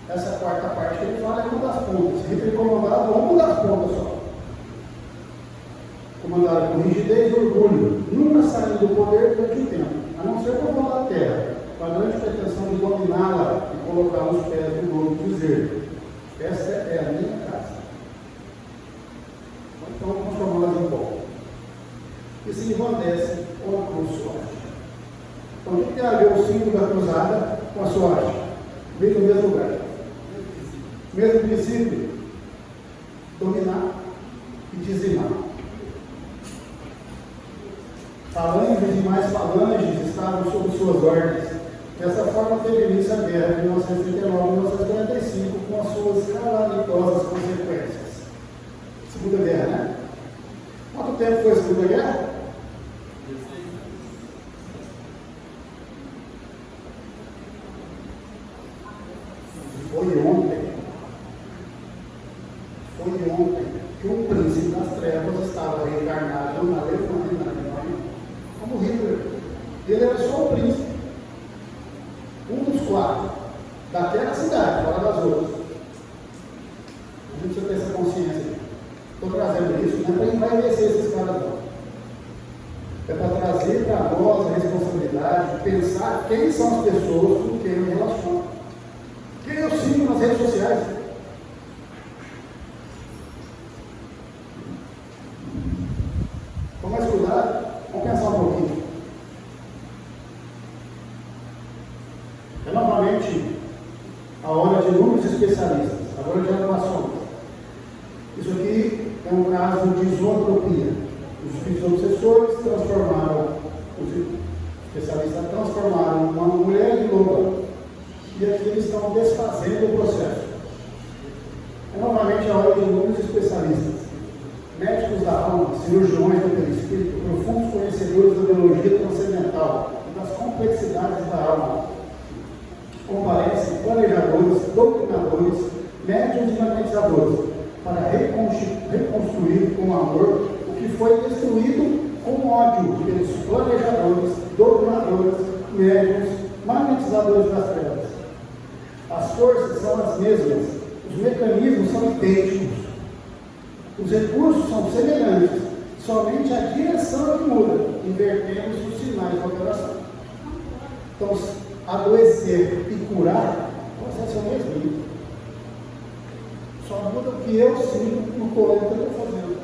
Essa quarta parte que ele fala é uma das pontas. Hitler comandava uma das pontas só. Comandava com rigidez e orgulho, nunca saindo do poder durante um tempo, a não ser por conta da terra, com a grande pretensão de dominá-la e colocar nos pés do globo e dizer: essa é a minha casa. Então, transformá-las em pó. E se envandece com a cruz sorte. Então, o que tem a ver o símbolo da cruzada com a sorte? Vem do mesmo lugar. Mesmo princípio, dominar e dizimar. Falanges e mais falanges estavam sob suas ordens. Dessa forma, teve início a guerra de 1939 e 1945, com as suas calamitosas consequências. Segunda Guerra, né? Quanto tempo foi a Segunda Guerra? Foi ontem. Foi ontem que o príncipe das trevas estava reencarnado na Alemanha, como Hitler. Ele era só o príncipe. Um dos 4 daquela cidade, fora das outras. A gente precisa ter essa consciência. Estou trazendo isso, não é para envaidecer esses caras não. É para trazer para nós a responsabilidade de pensar quem são as pessoas com quem eu me relaciono. Quem eu sigo nas redes sociais. Com mais cuidado, vamos pensar um pouquinho. É novamente a hora de números especialistas, agora de atuações. Isso aqui é um caso de zootropia. Os espíritos obsessores transformaram, os especialistas transformaram uma mulher de loba. E aqui eles estão desfazendo o processo. É novamente a hora de números especialistas. Médicos da alma, cirurgiões do perispírito, profundos conhecedores da biologia transcendental e das complexidades da alma. comparecem planejadores, doutrinadores, médiuns e magnetizadores, para reconstruir com amor o que foi destruído com ódio pelos planejadores, doutrinadores, médiuns, magnetizadores das trevas. As forças são as mesmas, os mecanismos são idênticos, os recursos são semelhantes, somente a direção é que muda, invertemos os sinais da operação. Então, adoecer e curar, o processo é o mesmo. Só muda o que eu sinto no corpo que eu estou fazendo.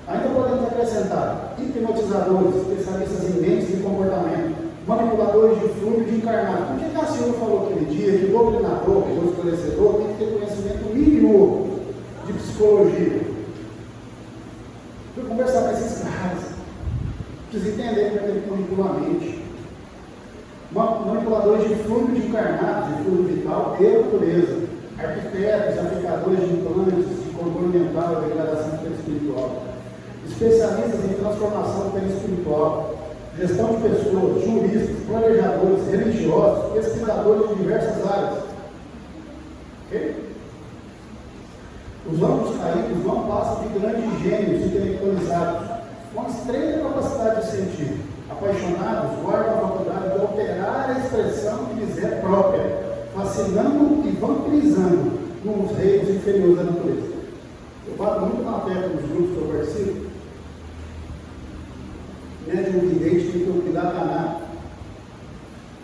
Ainda podemos acrescentar hipnotizadores, especialistas em mentes e comportamento, manipuladores de fluido de encarnado. Por que a Silvia falou aquele dia que o doutrinador, o esclarecedor, tem que ter conhecimento mínimo de psicologia? Fui conversar com esses caras, preciso entender como é que ele manipula a mente. Manipuladores de fluido de encarnados, de fluido vital e natureza, arquitetos, aplicadores de implantes, de controle mental e degradação espiritual, especialistas em transformação perispiritual, gestão de pessoas, juristas, planejadores, religiosos, pesquisadores de diversas áreas. Ok? Os anjos caídos não passam de grandes gênios intelectualizados, com extrema capacidade de sentir, apaixonados, guardam a faculdade de alterar a expressão que lhes é própria, fascinando e vampirizando nos reinos inferiores da natureza. Eu bato muito na tecla dos grupos que eu participo. Médium vidente tem que ter um cuidado danado.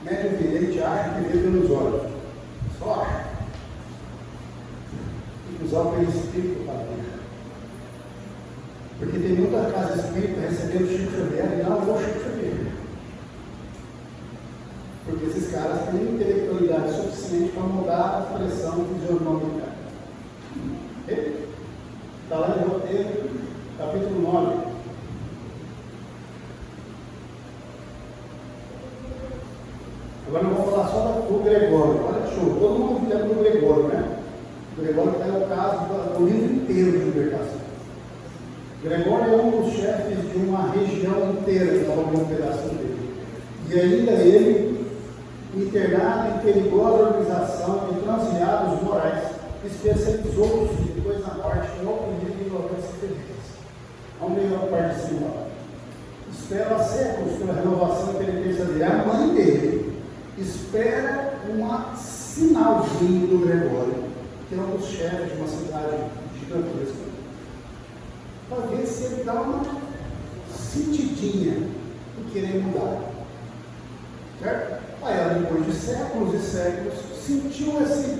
Médium vidente acha que vê pelos olhos. Só acha. Tem que usar o perispírito para ver. Porque tem muita casa espírita recebendo Chico Xavier e não vou Chico Xavier. Porque esses caras têm intelectualidade suficiente para mudar a expressão fisionômica. Está lá em roteiro, capítulo 9. Agora eu vou falar só do Gregório. Olha que show. Todo mundo lembra do Gregório, né? O Gregório está no caso do livro inteiro de libertação. Gregório é um dos chefes de uma região inteira que estava com um pedaço dele. E ainda ele, internado em perigosa organização de transviados morais, especializou-se depois na parte que não podia ignorar essa experiência. Vamos ver a parte de cima. Espera há séculos pela renovação penitenciária. A mãe dele espera um sinalzinho do Gregório, que é um dos chefes de uma cidade gigantesca, para ver se ele dá uma sentidinha em querer mudar. Certo? Aí ela, depois de séculos e séculos, sentiu essa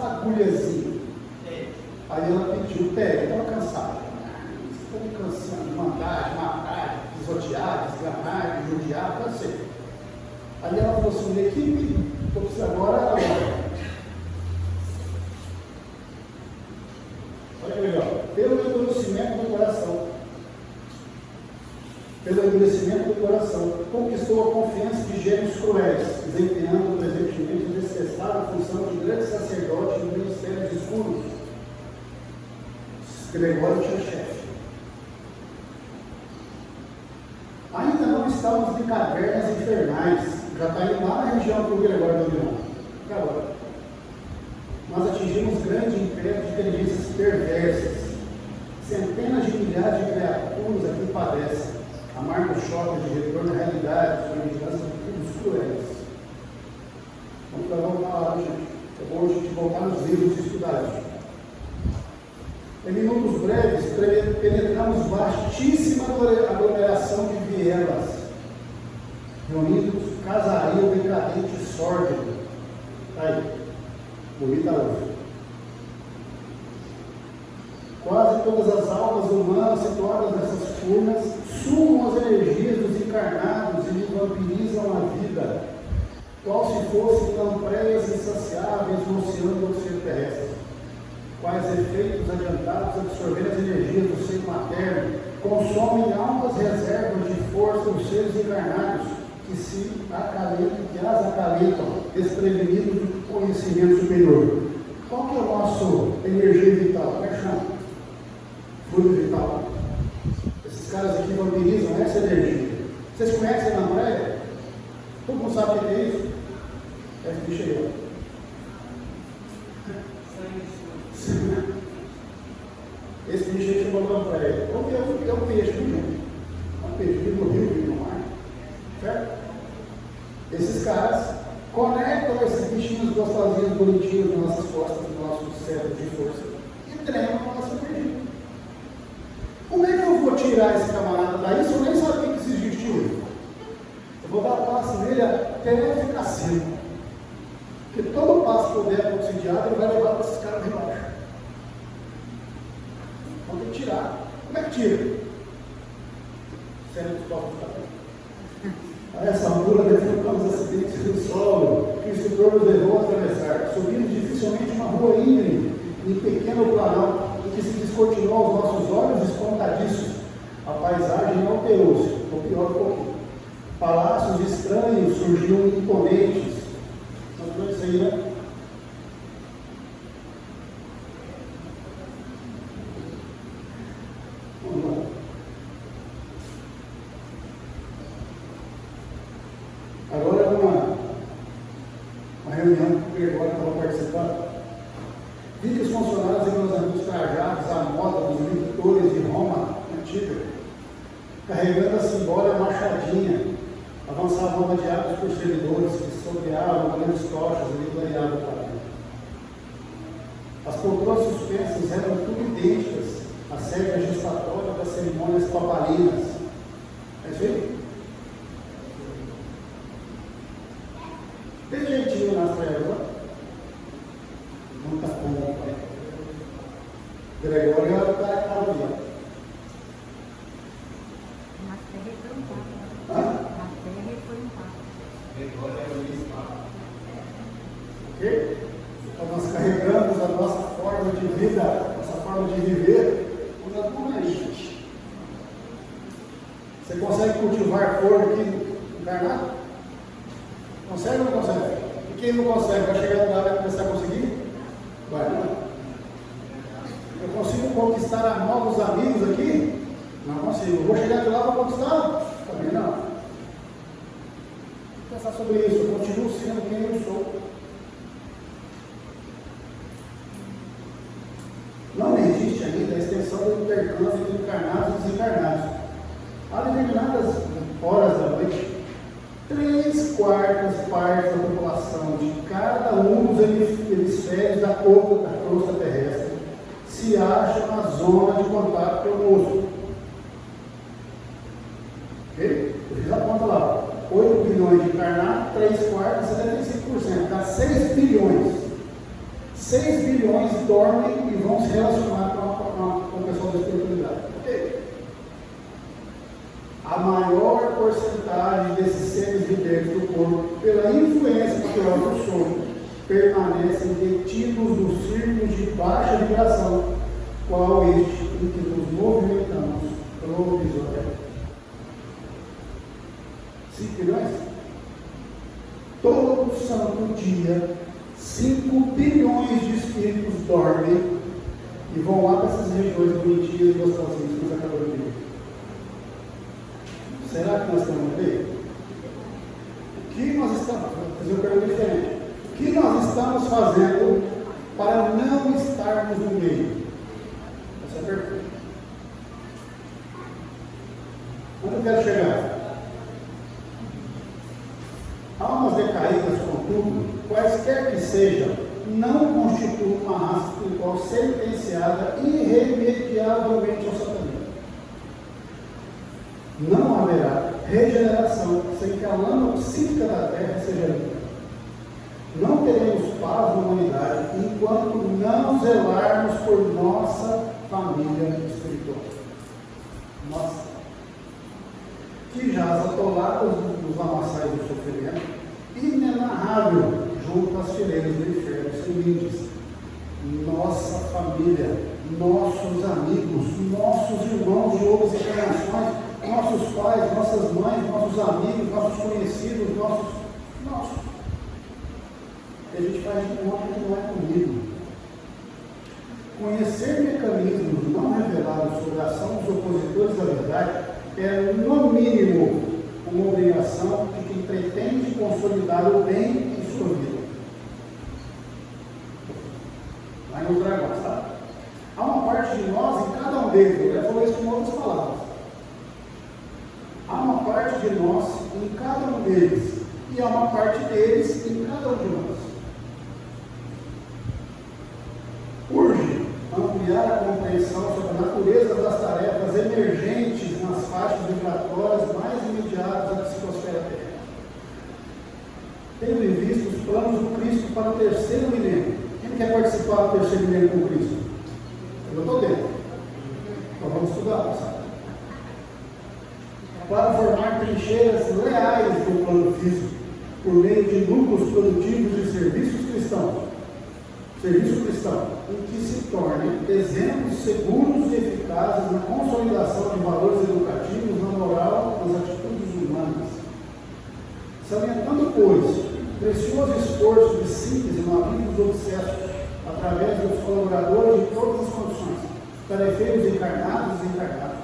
fagulhazinha. Aí ela pediu, estava cansada. Estou me cansando de mandar, de matar, de pisotear, de esganar, de judiar, cansei. Aí ela falou assim, equipe, estou precisando agora. Olha que legal. Pelo endurecimento do coração. Pelo endurecimento do coração, conquistou a confiança de gênios cruéis, desempenhando presentemente a descessável função de grande sacerdote no ministério escuros. Gregório tinha chefe. Ainda não estamos em cavernas infernais, já está indo lá na região que o Gregório dominou. Agora, nós atingimos grande império de inteligências perversas. Centenas de milhares de criaturas aqui padecem. Amargo choque de retorno à realidade, de vingança de filhos cruéis. Vamos voltar lá, gente. É bom a gente voltar nos livros e estudar isso. Em minutos breves, penetramos vastíssima aglomeração de vielas, reunidos casario decadente e sórdido. Aí, bonita hoje. Quase todas as almas humanas situadas nessas furnas sumam as energias dos encarnados e lhe vampirizam a vida, qual se fossem lampreias insaciáveis no oceano do ser terrestre. Quais efeitos adiantados absorvendo as energias do ser materno, consomem altas reservas de força dos seres encarnados, que se acalentam, que as acalentam, desprevenidos do conhecimento superior. Qual que é a nossa energia vital? Como é que chama? Fluido vital. Esses caras aqui vampirizam sabe o que é isso? É esse bicho aí, ó. Esse bicho aí chamou falando para ele. É um peixe, viu? É um peixe, vive no rio, vive no mar. Certo? Esses caras conectam esses bichinhos gostosinhos, bonitinhos nas nossas costas, no nosso cérebro de força e treinam a nossa energia. Como é que eu vou tirar esse camarada daí se eu nem sabia que existia ele? Eu vou dar passe nele até ele ficar seco. Porque todo passo que eu der para o obsidiado, ele vai levar para esses caras de baixo. Então tem que tirar. Como é que tira? Cérebro de toque do cabelo. Essa altura defrontamos os acidentes do solo que o instrutor nos levou a atravessar. Subimos dificilmente uma rua íngreme, em pequeno planão, em que se descortinou aos nossos olhos espantadiços. A paisagem alterou-se, ou pior um pouquinho. Palácios estranhos surgiam imponentes. Não foi isso aí, né? Vamos lá. Agora é uma reunião que o Gregório estava participando. Vi que os funcionários e meus amigos trajados à moda dos militares de Roma antiga, carregando a simbólica machadinha, avançavam rodeados por servidores que sobeavam grandes tochas e clareavam o caminho. As poltronas suspensas eram tudo idênticas à sede gestatória das cerimônias papalinas. É isso aí? Tem jeitinho nas trevas, muita pompa. Gregório era o cara que estava ali. Mas terra foi um papo. Hã? Mas terra foi um papo. Gregório era o Ismael. O quê? Então nós carregamos a nossa forma de vida, nossa forma de viver, na tua gente. Você consegue cultivar flor aqui encarnado? Consegue ou não consegue? E quem não consegue, vai chegar no lugar e vai começar a conseguir? Vai, não. Eu consigo conquistar novos amigos aqui? Não consigo. Vou chegar de lá para conquistar? Também não. Vou pensar sobre isso. Eu continuo sendo quem eu sou. Não existe ainda a extensão do intercâmbio entre encarnados e desencarnados. Há determinadas horas da noite, 3/4 partes da população de cada um dos hemisférios da crosta terrestre se acha na zona de contato conosco. Ok? Eu fiz a conta lá. 8 bilhões de encarnados, 3/4, 75%. Dá 6 bilhões. 6 bilhões dormem e vão se relacionar com o pessoal da espiritualidade. Ok? A maior porcentagem desses seres viventes do corpo, pela influência natural do sono, permanecem detidos nos círculos de baixa vibração, qual este em que nos movimentamos provisoriamente. 5 bilhões? Todo santo dia, 5 bilhões de espíritos dormem e vão lá para essas regiões bonitinhas e gostosinhas que nós acabamos de ver. Será que nós estamos bem? O que nós estamos fazendo? Vou fazer uma pergunta diferente. O que nós estamos fazendo para não estarmos no meio? Essa é a pergunta. Onde eu quero chegar? Almas decaídas, contudo, quaisquer que sejam, não constituem uma raça espiritual sentenciada irremediavelmente ao satanismo. Não haverá regeneração sem que a lama psíquica da terra seja limpa. Não teremos paz na humanidade enquanto não zelarmos por nossa família espiritual. Nossa. Que jaz atolados nos lamaçais do sofrimento, inenarrável junto às fileiras do inferno sem limites. Nossa família, nossos amigos, nossos irmãos de outras encarnações, nossos pais, nossas mães, nossos amigos, nossos conhecidos, nossos. E a gente faz de conta que não é comigo. Conhecer mecanismos não revelados sobre a ação dos opositores à verdade é, no mínimo, uma obrigação de quem pretende consolidar o bem em sua vida. Vai no dragão, tá? Há uma parte de nós em cada um deles, eu já falei isso com outras palavras. Há uma parte de nós em cada um deles, e há uma parte deles em cada um de nós. Urge ampliar a compreensão sobre a natureza das tarefas emergentes nas faixas vibratórias mais imediatas da psicosfera terrestre. Tendo em vista os planos do Cristo para o terceiro milênio. Quem quer participar do terceiro milênio com Cristo? Eu estou dentro. Então vamos estudar, sabe? Para formar trincheiras leais do plano físico, por meio de núcleos produtivos de serviços cristãos. Serviço cristão, em que se tornem exemplos seguros e eficazes na consolidação de valores educativos, na moral, nas atitudes humanas. Salientando, pois, precioso esforço de síntese no alívio dos obsessos, através dos colaboradores de todas as condições, tarefeiros encarnados e desencarnados,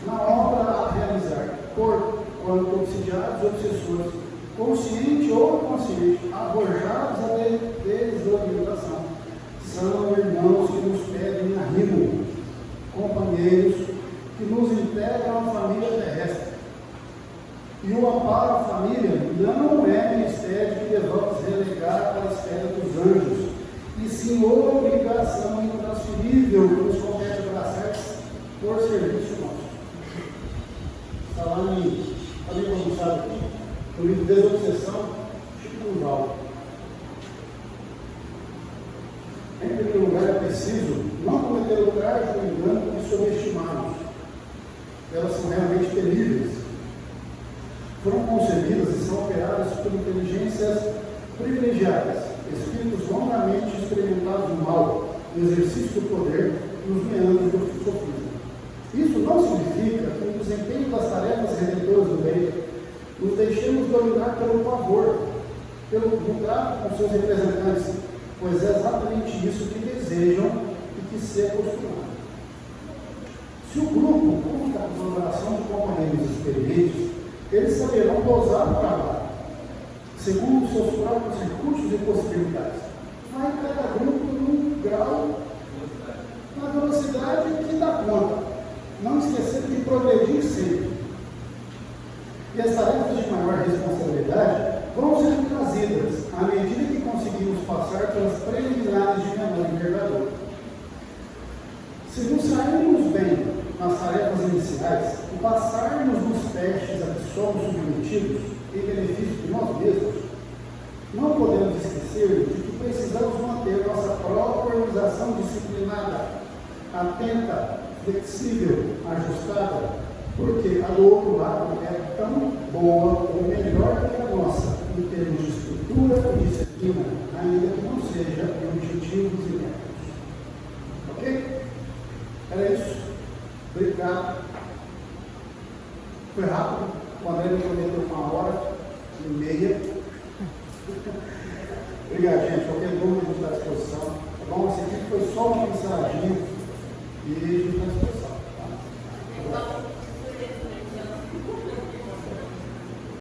na obra a realizar, por quanto obsidiados e obsessores, consciente ou inconsciente, arrojados à desorientação, são irmãos que nos pedem arrimo, companheiros que nos integram à família terrestre. E o amparo à família não é ministério que devamos relegar para a esfera dos anjos, e sim obrigação intransferível que nos compete abraçar por serviço nosso. Está lá em, também como sabe aqui, no livro Desobsessão, Chico Duval. Em primeiro lugar, é preciso não cometer o trágico engano de subestimá-los. Elas são realmente terríveis. Foram concebidas e são operadas por inteligências privilegiadas, espíritos longamente experimentados no mal, no exercício do poder e nos meandros do sofismo. Isso não significa que no desempenho das tarefas redentoras do bem nos deixemos dominar pelo pavor, pelo trato com seus representantes, pois é exatamente isso que desejam e que se acostumam. Se o grupo conta com a colaboração de companheiros experientes, eles saberão dosar o trabalho, segundo seus próprios recursos e possibilidades. Vai cada grupo num grau, na velocidade que dá conta, não esquecendo de progredir sempre. E as tarefas de maior responsabilidade vão sendo trazidas à medida que conseguimos passar pelas preliminares de menor envergadura. Se nos sairmos bem nas tarefas iniciais e passarmos nos testes a que somos submetidos em benefício de nós mesmos, não podemos esquecer de que precisamos manter nossa própria organização disciplinada, atenta, flexível, ajustada, porque a do outro lado é tão boa ou melhor que a nossa, em termos de estrutura e disciplina, ainda que não seja em objetivos e métodos. Ok? Era isso. Obrigado. Foi rápido. O André me prometeu 1h30. Obrigado, gente. Qualquer dúvida, a gente está à disposição. Tá bom? Esse aqui foi só uma mensaginha e a gente está à disposição.